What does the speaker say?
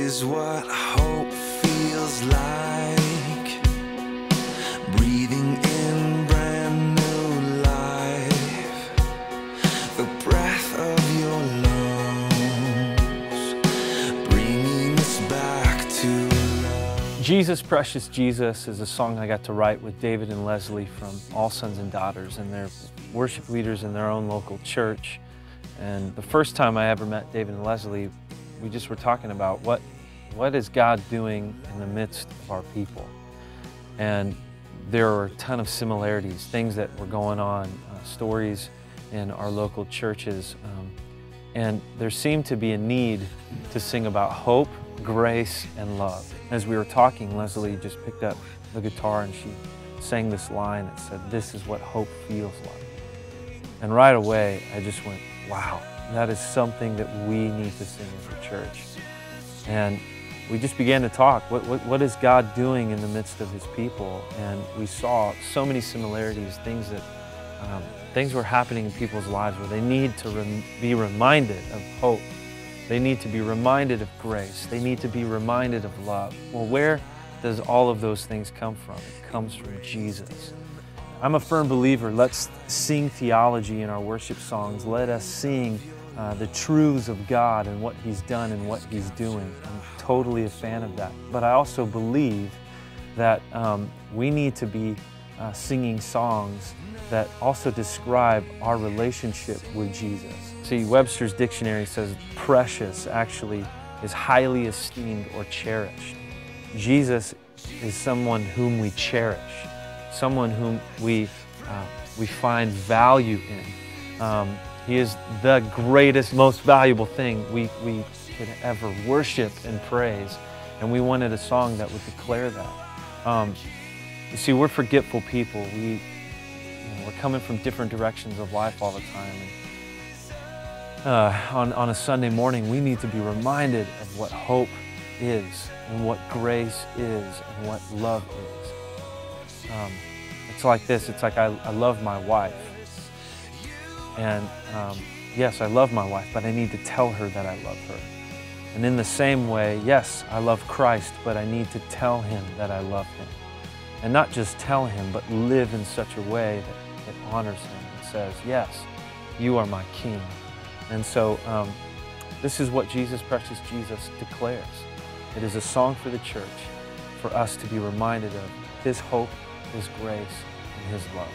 is what hope feels like, breathing in brand new life, the breath of your lungs, bringing us back to love. Jesus, Precious Jesus is a song I got to write with David and Leslie from All Sons and Daughters, and they're worship leaders in their own local church. And the first time I ever met David and Leslie, we just were talking about what is God doing in the midst of our people. And there are a ton of similarities, things that were going on, stories in our local churches. And there seemed to be a need to sing about hope, grace, and love. As we were talking, Leslie just picked up the guitar and she sang this line that said, "This is what hope feels like." And right away, I just went, wow, that is something that we need to sing as a church. And we just began to talk, what is God doing in the midst of His people? And we saw so many similarities, things were happening in people's lives where they need to be reminded of hope. They need to be reminded of grace. They need to be reminded of love. Well, where does all of those things come from? It comes from Jesus. I'm a firm believer, let's sing theology in our worship songs. Let us sing the truths of God and what He's done and what He's doing. I'm totally a fan of that. But I also believe that we need to be singing songs that also describe our relationship with Jesus. See, Webster's dictionary says precious actually is highly esteemed or cherished. Jesus is someone whom we cherish, someone whom we find value in. He is the greatest, most valuable thing we could ever worship and praise, and we wanted a song that would declare that. You see, we're forgetful people. We're coming from different directions of life all the time. And, on a Sunday morning, we need to be reminded of what hope is, and what grace is, and what love is. It's like this, it's like I love my wife. And yes, I love my wife, but I need to tell her that I love her. And in the same way, yes, I love Christ, but I need to tell Him that I love Him. And not just tell Him, but live in such a way that honors Him and says, yes, you are my King. And so this is what Jesus, Precious Jesus declares. It is a song for the church, for us to be reminded of His hope, His grace, and His love.